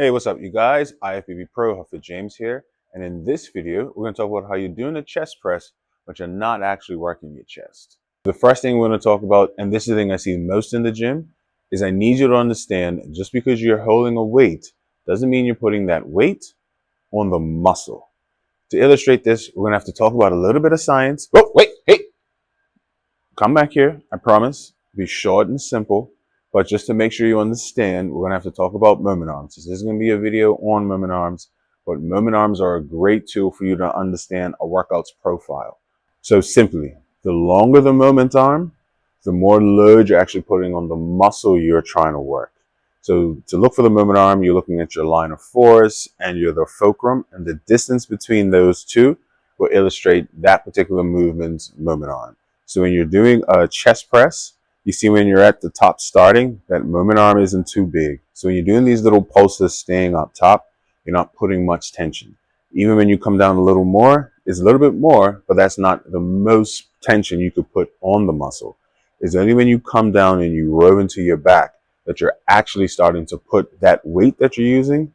Hey, what's up, you guys? IFBB Pro Hafid James here, and in this video, we're going to talk about how you're doing a chest press, but you're not actually working your chest. The first thing we're going to talk about, and this is the thing I see most in the gym, is I need you to understand just because you're holding a weight doesn't mean you're putting that weight on the muscle. To illustrate this, we're going to have to talk about a little bit of science. Oh, wait, hey, come back here, I promise. Be short and simple. But just to make sure you understand, we're going to have to talk about moment arms. This is going to be a video on moment arms, but moment arms are a great tool for you to understand a workout's profile. So simply, the longer the moment arm, the more load you're actually putting on the muscle you're trying to work. So to look for the moment arm, you're looking at your line of force and your the fulcrum, and the distance between those two will illustrate that particular movement's moment arm. So when you're doing a chest press, you see when you're at the top starting, that moment arm isn't too big. So when you're doing these little pulses staying up top, you're not putting much tension. Even when you come down a little more, it's a little bit more, but that's not the most tension you could put on the muscle. It's only when you come down and you row into your back that you're actually starting to put that weight that you're using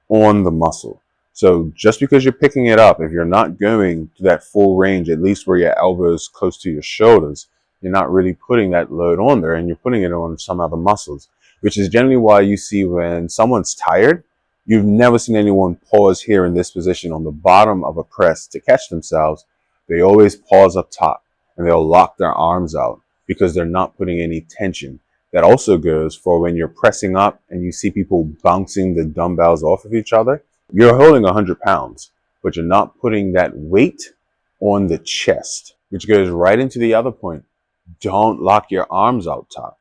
on the muscle. So just because you're picking it up, if you're not going to that full range, at least where your elbow is close to your shoulders, you're not really putting that load on there, and you're putting it on some other muscles, which is generally why you see when someone's tired, you've never seen anyone pause here in this position on the bottom of a press to catch themselves. They always pause up top and they'll lock their arms out because they're not putting any tension. That also goes for when you're pressing up and you see people bouncing the dumbbells off of each other. You're holding 100 pounds, but you're not putting that weight on the chest, which goes right into the other point. Don't lock your arms out top.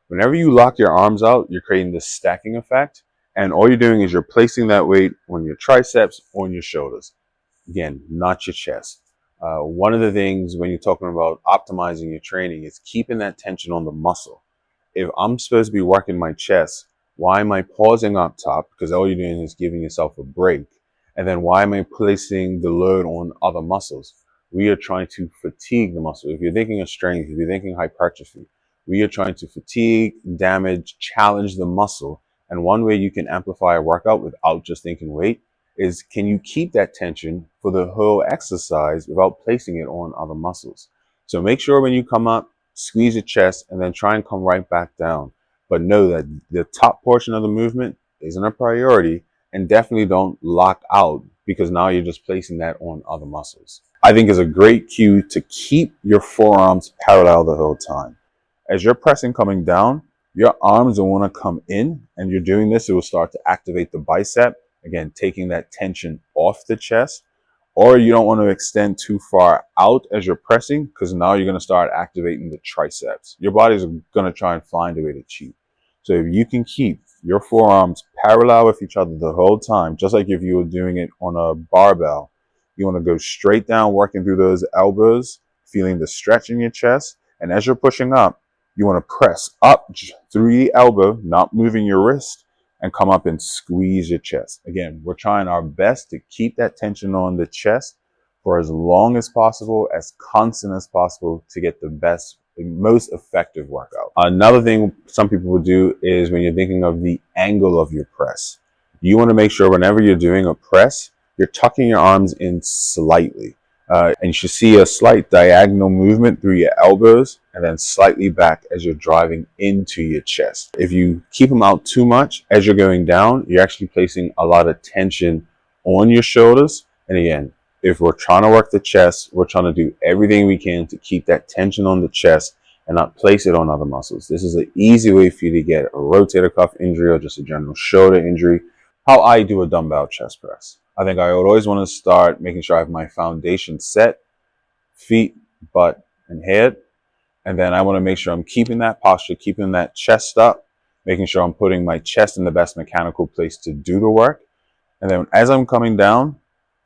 Whenever you lock your arms out, you're creating this stacking effect, and all you're doing is you're placing that weight on your triceps, on your shoulders. Again, not your chest. One of the things when you're talking about optimizing your training is keeping that tension on the muscle. If I'm supposed to be working my chest, why am I pausing up top? Because all you're doing is giving yourself a break. And then why am I placing the load on other muscles? We are trying to fatigue the muscle. If you're thinking of strength, if you're thinking hypertrophy, we are trying to fatigue, damage, challenge the muscle. And one way you can amplify a workout without just thinking weight is, can you keep that tension for the whole exercise without placing it on other muscles? So make sure when you come up, squeeze your chest and then try and come right back down. But know that the top portion of the movement isn't a priority, and definitely don't lock out because now you're just placing that on other muscles. I think is a great cue to keep your forearms parallel the whole time. As you're pressing coming down, your arms will want to come in, and you're doing this, it will start to activate the bicep, again, taking that tension off the chest. Or you don't want to extend too far out as you're pressing, because now you're going to start activating the triceps. Your body's going to try and find a way to cheat. So if you can keep your forearms parallel with each other the whole time, just like if you were doing it on a barbell, you want to go straight down, working through those elbows, feeling the stretch in your chest. And as you're pushing up, you want to press up through the elbow, not moving your wrist, and come up and squeeze your chest. Again, we're trying our best to keep that tension on the chest for as long as possible, as constant as possible, to get the best, the most effective workout. Another thing some people will do is when you're thinking of the angle of your press, you want to make sure whenever you're doing a press, you're tucking your arms in slightly. And you should see a slight diagonal movement through your elbows and then slightly back as you're driving into your chest. If you keep them out too much as you're going down, you're actually placing a lot of tension on your shoulders. And again, if we're trying to work the chest, we're trying to do everything we can to keep that tension on the chest and not place it on other muscles. This is an easy way for you to get a rotator cuff injury or just a general shoulder injury. How I do a dumbbell chest press. I think I would always want to start making sure I have my foundation set, feet, butt, and head. And then I want to make sure I'm keeping that posture, keeping that chest up, making sure I'm putting my chest in the best mechanical place to do the work. And then as I'm coming down,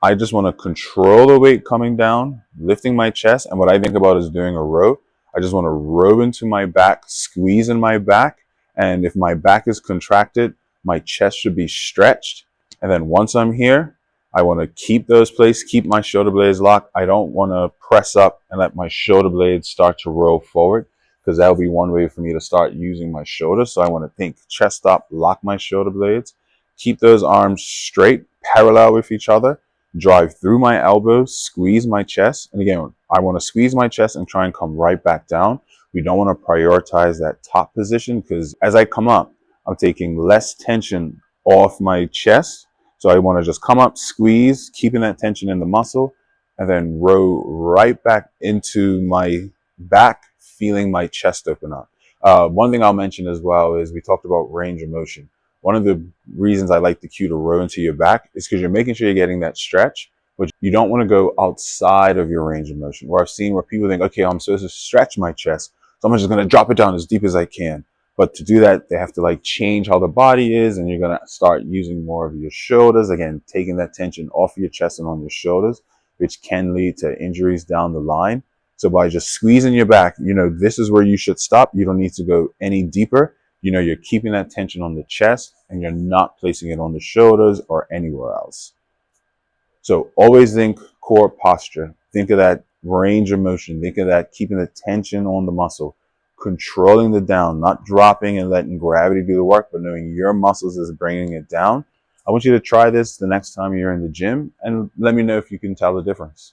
I just want to control the weight coming down, lifting my chest. And what I think about is doing a row. I just want to row into my back, squeeze in my back. And if my back is contracted, my chest should be stretched. And then once I'm here, I want to keep those placed, keep my shoulder blades locked. I don't want to press up and let my shoulder blades start to roll forward, because that'll be one way for me to start using my shoulders. So I want to think chest up, lock my shoulder blades, Keep those arms straight, parallel with each other. Drive through my elbows, squeeze my chest. And again, I want to squeeze my chest and try and come right back down. We don't want to prioritize that top position because as I come up, I'm taking less tension off my chest. So I want to just come up, squeeze, keeping that tension in the muscle, and then row right back into my back, feeling my chest open up. One thing I'll mention as well is we talked about range of motion. One of the reasons I like the cue to row into your back is because you're making sure you're getting that stretch, but you don't want to go outside of your range of motion. Where I've seen where people think, okay, I'm supposed to stretch my chest, so I'm just going to drop it down as deep as I can. But to do that, they have to like change how the body is, and you're going to start using more of your shoulders. Again, taking that tension off of your chest and on your shoulders, which can lead to injuries down the line. So by just squeezing your back, this is where you should stop. You don't need to go any deeper. You're keeping that tension on the chest and you're not placing it on the shoulders or anywhere else. So always think core posture. Think of that range of motion. Think of that keeping the tension on the muscle, controlling the down, not dropping and letting gravity do the work, but knowing your muscles is bringing it down. I want you to try this the next time you're in the gym and let me know if you can tell the difference.